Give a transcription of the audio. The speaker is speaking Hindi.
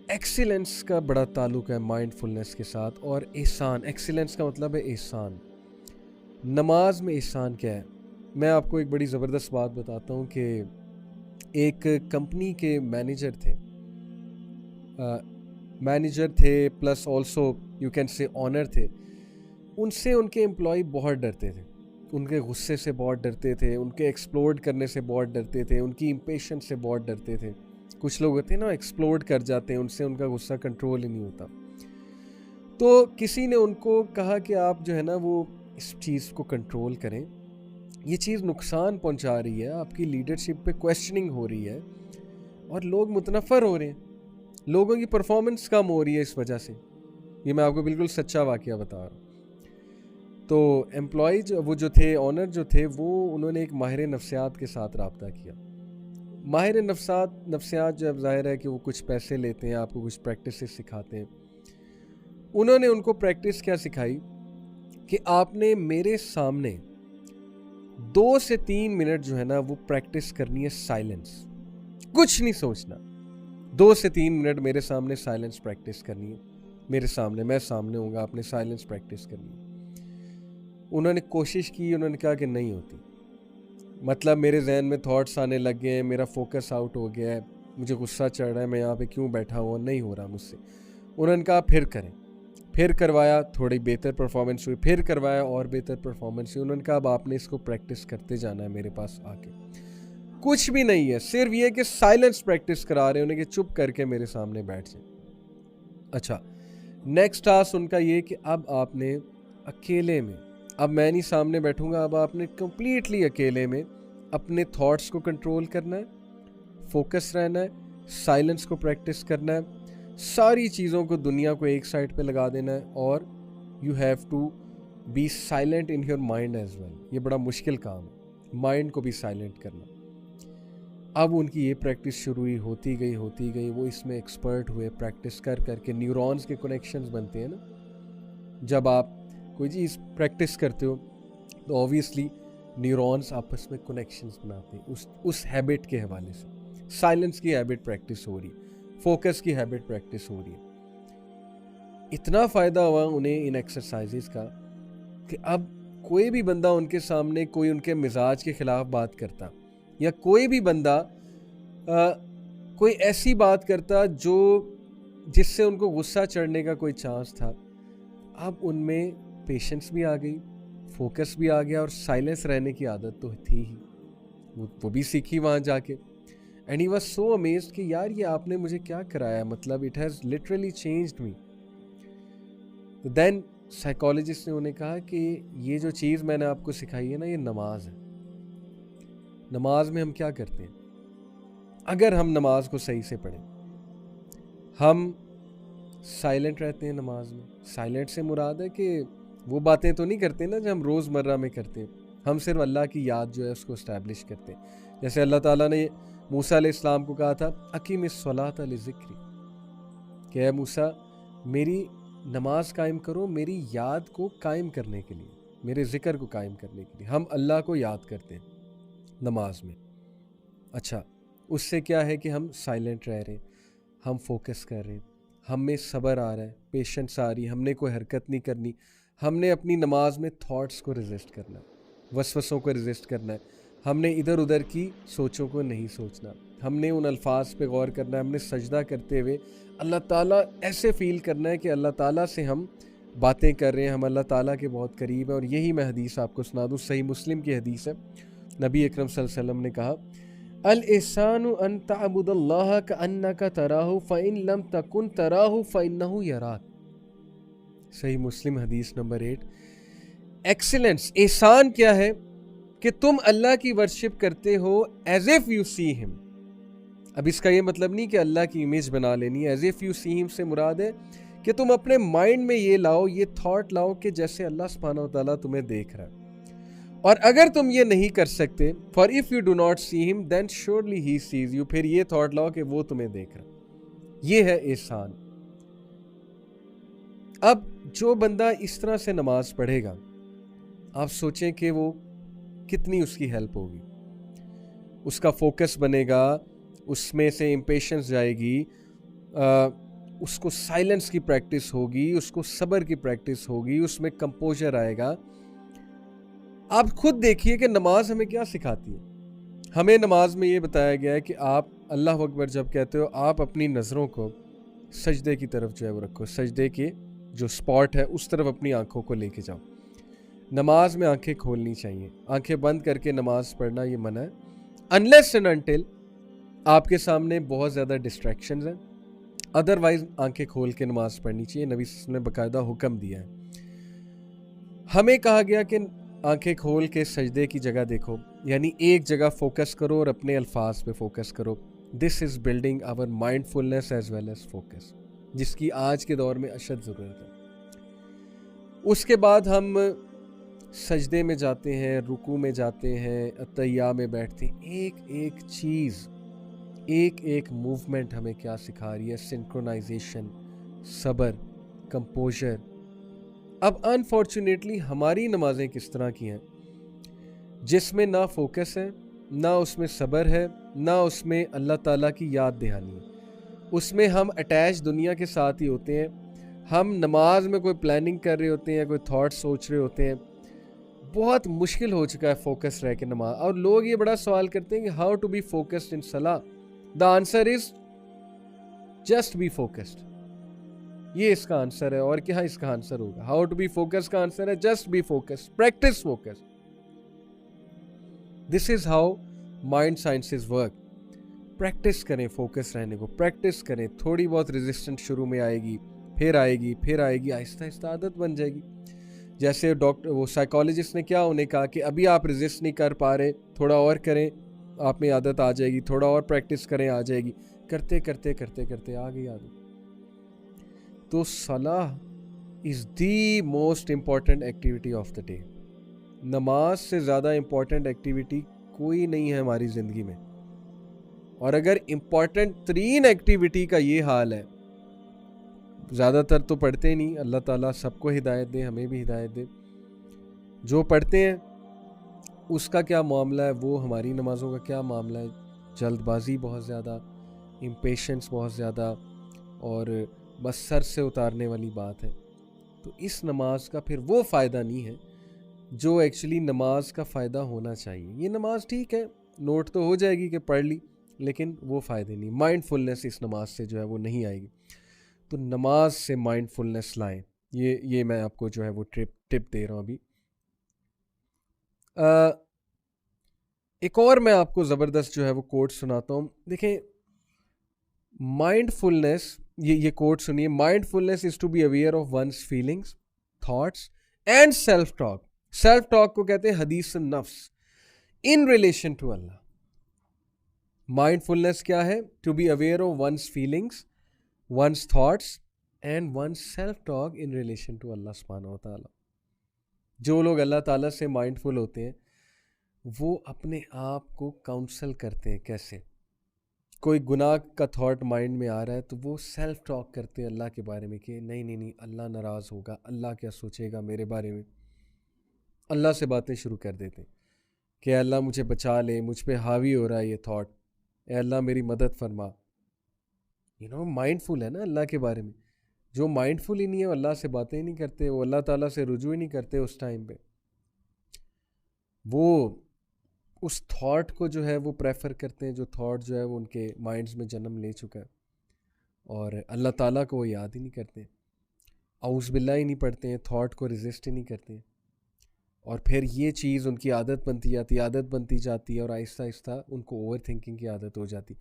एक्सीलेंस का बड़ा ताल्लुक है माइंडफुलनेस के साथ, और एहसान, एक्सीलेंस का मतलब है एहसान। नमाज में एहसान क्या है? मैं आपको एक बड़ी ज़बरदस्त बात बताता हूँ कि एक कंपनी के मैनेजर थे plus also you can say owner थे। उनसे उनके एम्प्लॉय बहुत डरते थे, उनके गुस्से से बहुत डरते थे, उनके एक्सप्लोड करने से बहुत डरते थे, उनकी इम्पेशंस से बहुत डरते थे। कुछ लोग होते हैं ना, एक्सप्लोड कर जाते हैं, उनसे उनका गुस्सा कंट्रोल ही नहीं होता। तो किसी ने उनको कहा कि आप जो है ना वो इस चीज़ को कंट्रोल करें, ये चीज़ नुकसान पहुंचा रही है, आपकी लीडरशिप पे क्वेश्चनिंग हो रही है और लोग मुतनफ़र हो रहे हैं, लोगों की परफॉर्मेंस कम हो रही है इस वजह से। ये मैं आपको बिल्कुल सच्चा वाक़या बता रहा हूँ। तो एम्प्लॉय वो जो थे, ऑनर जो थे, वो उन्होंने एक माहिर नफ्सियात के साथ रब्ता किया। माहिर नफ्सियात जब ज़ाहिर है कि वो कुछ पैसे लेते हैं, आपको कुछ प्रैक्टिसेस सिखाते हैं। उन्होंने उनको प्रैक्टिस क्या सिखाई कि आपने मेरे सामने 2 से 3 मिनट जो है ना वो प्रैक्टिस करनी है साइलेंस, कुछ नहीं सोचना। 2 से 3 मिनट मेरे सामने साइलेंस प्रैक्टिस करनी है, मेरे सामने, मैं सामने हूँगा, आपने साइलेंस प्रैक्टिस करनी है। उन्होंने कोशिश की, उन्होंने कहा कि नहीं होती, मतलब मेरे जहन में थॉट्स आने लग गए हैं, मेरा फोकस आउट हो गया है, मुझे गुस्सा चढ़ रहा है, मैं यहाँ पे क्यों बैठा हुआ, नहीं हो रहा मुझसे। उन्होंने कहा फिर करें, फिर करवाया, थोड़ी बेहतर परफॉर्मेंस हुई, फिर करवाया और बेहतर परफॉर्मेंस हुई। उन्होंने कहा अब आपने इसको प्रैक्टिस करते जाना है मेरे पास आके। कुछ भी नहीं है, सिर्फ ये कि साइलेंस प्रैक्टिस करा रहे हैं उन्हें कि चुप करके मेरे सामने बैठ जाए। अच्छा, नेक्स्ट टास्क उनका ये कि अब आपने अकेले में, अब मैं नहीं सामने बैठूंगा, अब आपने कंप्लीटली अकेले में अपने थॉट्स को कंट्रोल करना है, फोकस रहना है, साइलेंस को प्रैक्टिस करना है, सारी चीज़ों को, दुनिया को एक साइड पे लगा देना है, और you have to be silent in your mind as well. ये बड़ा मुश्किल काम है, माइंड को भी साइलेंट करना। अब उनकी ये प्रैक्टिस शुरू हुई, होती गई, वो इसमें एक्सपर्ट हुए, प्रैक्टिस कर करके न्यूरॉन्स के कनेक्शंस बनते हैं ना। जब आप कोई चीज़ प्रैक्टिस करते हो तो ऑब्वियसली न्यूरॉन्स आपस में कनेक्शंस बनाते हैं उस हैबिट के हवाले से। साइलेंस की हैबिट प्रैक्टिस हो रही है, फोकस की हैबिट प्रैक्टिस हो रही है। इतना फ़ायदा हुआ उन्हें इन एक्सरसाइजेस का कि अब कोई भी बंदा उनके सामने, कोई उनके मिजाज के ख़िलाफ़ बात करता, या कोई भी बंदा कोई ऐसी बात करता जो जिससे उनको गुस्सा चढ़ने का कोई चांस था, अब उनमें पेशेंस भी आ गई, फोकस भी आ गया, और साइलेंस रहने की आदत तो थी ही, वो भी सीखी वहाँ जाके। And he was so amazed कि यार ये आपने मुझे क्या कराया, मतलब it has literally changed me. तो देन साइकोलॉजिस्ट ने उन्हें कहा कि ये जो चीज़ मैंने आपको सिखाई है ना, ये नमाज है। नमाज में हम क्या करते हैं? अगर हम नमाज को सही से पढ़ें, हम साइलेंट रहते हैं नमाज में। साइलेंट से मुराद है कि वो बातें तो नहीं करते ना जो हम रोज़मर्रा में करते हैं, हम सिर्फ अल्लाह की याद जो है उसको इस्टेब्लिश करते हैं। जैसे अल्लाह ताला ने मूसा अलैहिस्सलाम को कहा था अकीमिस्सलात लिज़िक्री, कि ऐ मूसा मेरी नमाज कायम करो, मेरी याद को कायम करने के लिए, मेरे ज़िक्र को कायम करने के लिए। हम अल्लाह को याद करते हैं नमाज में। अच्छा, उससे क्या है कि हम साइलेंट रह रहे हैं, हम फोकस कर रहे हैं, हम में सब्र आ रहा है, पेशेंस आ रही है, हमने कोई हरकत नहीं करनी, हमने अपनी नमाज में थॉट्स को रेजिस्ट करना है, वसवसों को रेजिस्ट करना है, हमने इधर उधर की सोचों को नहीं सोचना, हमने उन अल्फाज पे गौर करना है, हमने सजदा करते हुए अल्लाह ताला ऐसे फ़ील करना है कि अल्लाह ताला से हम बातें कर रहे हैं, हम अल्लाह ताला के बहुत करीब हैं। और यही मैं हदीस आपको सुना दूँ, सही मुस्लिम की हदीस है। नबी अकरम सल्लल्लाहु अलैहि वसल्लम ने कहा अल एहसानु अन तअबुदल्लाह कअन्नका तराहु फ़इन लम तकुन तराहु फ़इन्नहु यराक। सही मुस्लिम हदीस नंबर 8। एक्सीलेंस, एहसान क्या है कि तुम अल्लाह की वर्शिप करते हो as if you see him. अब इसका ये मतलब नहीं कि अल्लाह की इमेज बना लेनी है। As if you see him से मुराद है कि तुम अपने माइंड में ये लाओ, ये थॉट लाओ कि जैसे अल्लाह सुब्हानहू व तआला तुम्हें देख रहा है। और अगर तुम ये नहीं कर सकते, for if you do not see him then surely he sees you, फिर ये थॉट लाओ कि वो तुम्हें देख रहा है। ये है एहसान। अब जो बंदा इस तरह से नमाज पढ़ेगा, आप सोचें कि वो कितनी उसकी हेल्प होगी, उसका फोकस बनेगा, उसमें से इम्पेशेंस जाएगी, उसको साइलेंस की प्रैक्टिस होगी, उसको सब्र की प्रैक्टिस होगी, उसमें कंपोजर आएगा। आप खुद देखिए कि नमाज हमें क्या सिखाती है। हमें नमाज में ये बताया गया है कि आप अल्लाह अकबर जब कहते हो, आप अपनी नज़रों को सजदे की तरफ जो है वो रखो, सजदे के जो स्पॉट है उस तरफ अपनी आंखों को लेके जाओ। नमाज में आंखें खोलनी चाहिए, आंखें बंद करके नमाज पढ़ना ये मना है, अनलेस एंड अनटिल आपके सामने बहुत ज़्यादा डिस्ट्रैक्शंस हैं। अदरवाइज आंखें खोल के नमाज पढ़नी चाहिए। नबी सल्लल्लाहु अलैहि वसल्लम ने बाकायदा हुक्म दिया है। हमें कहा गया कि आंखें खोल के सजदे की जगह देखो, यानी एक जगह फोकस करो और अपने अल्फाज पे फोकस करो। This is building our mindfulness as well as focus, जिसकी आज के दौर में अशद ज़रूरत है। उसके बाद हम सजदे में जाते हैं, रुकू में जाते हैं, अतैया में बैठते हैं। एक एक चीज़, एक एक मूवमेंट हमें क्या सिखा रही है? सिंक्रोनाइजेशन, सब्र, कंपोजर। अब अनफॉर्चुनेटली हमारी नमाजें किस तरह की हैं, जिसमें ना फोकस है, ना उसमें सब्र है, ना उसमें अल्लाह ताला की याद दहानी है। उसमें हम अटैच दुनिया के साथ ही होते हैं। हम नमाज में कोई प्लानिंग कर रहे होते हैं, कोई थॉट सोच रहे होते हैं। बहुत मुश्किल हो चुका है फोकस रह के नमाज। और लोग ये बड़ा सवाल करते हैं कि how to be focused in सलाह। The answer is just be focused. ये इसका आंसर है, और क्या इसका आंसर होगा? हाउ टू बी फोकस का आंसर है just be focus, practice focus. This is how mind sciences work. Practice करें फोकस रहने को, प्रैक्टिस करें। थोड़ी बहुत रेजिस्टेंस शुरू में आएगी, फिर आएगी, फिर आएगी, आहिस्ता आहिस्ता आदत बन जाएगी। जैसे वो साइकोलॉजिस्ट ने क्या उन्हें कहा कि अभी आप रेजिस्ट नहीं कर पा रहे, थोड़ा और करें, आप में आदत आ जाएगी, थोड़ा और प्रैक्टिस करें, आ जाएगी। करते करते करते करते आ गई आदत। तो सलाह is the most important activity of the day. नमाज से ज़्यादा इम्पॉर्टेंट एक्टिविटी कोई नहीं है हमारी ज़िंदगी में। और अगर इम्पॉर्टेंट तरीन एक्टिविटी का ये हाल है, ज़्यादातर तो पढ़ते नहीं, अल्लाह ताला सबको हिदायत दे, हमें भी हिदायत दे। जो पढ़ते हैं उसका क्या मामला है, वो हमारी नमाज़ों का क्या मामला है? जल्दबाजी बहुत ज़्यादा, इम्पेशेंस बहुत ज़्यादा, और बस सर से उतारने वाली बात है। तो इस नमाज का फिर वो फ़ायदा नहीं है जो एक्चुअली नमाज का फ़ायदा होना चाहिए। ये नमाज ठीक है, नोट तो हो जाएगी कि पढ़ ली, लेकिन वो फ़ायदे नहीं। माइंडफुलनेस इस नमाज से जो है वो नहीं आएगी। तो नमाज से माइंडफुलनेस लाएं। ये मैं आपको जो है वो टिप दे रहा हूँ अभी। एक और मैं आपको ज़बरदस्त जो है वो कोट सुनाता हूँ। देखें, माइंडफुलनेस, ये कोट सुनिए। Mindfulness is to be aware of one's feelings, thoughts and self talk. Self talk को कहते हैं हदीस नफ्स in relation to Allah. Mindfulness क्या है? To be aware of one's feelings, one's thoughts and one's self talk in relation to Allah सुब्हानहू व तआला। जो लोग अल्लाह ताला से माइंडफुल होते हैं वो अपने आप को काउंसल करते हैं। कैसे? कोई गुनाह का थॉट माइंड में आ रहा है तो वो सेल्फ टॉक करते हैं अल्लाह के बारे में कि नहीं नहीं नहीं, अल्लाह नाराज़ होगा, अल्लाह क्या सोचेगा मेरे बारे में। अल्लाह से बातें शुरू कर देते हैं कि अल्लाह मुझे बचा ले, मुझ पे हावी हो रहा है ये थॉट, ए अल्लाह मेरी मदद फरमा। माइंडफुल है ना अल्लाह के बारे में। जो माइंडफुल ही नहीं है वो अल्लाह से बातें ही नहीं करते, वो अल्लाह ताला से रुजू ही नहीं करते उस टाइम पे। वो उस थॉट को जो है वो प्रेफर करते हैं, जो थॉट जो है वो उनके माइंड्स में जन्म ले चुका है, और अल्लाह ताला को वो याद ही नहीं करते, औज़ बिल्लाह ही नहीं पढ़ते हैं, थॉट को रेजिस्ट ही नहीं करते हैं। और फिर ये चीज़ उनकी आदत बनती जाती है, आदत बनती जाती है, और आहिस्ता आहिस्ता उनको ओवर थिंकिंग की आदत हो जाती।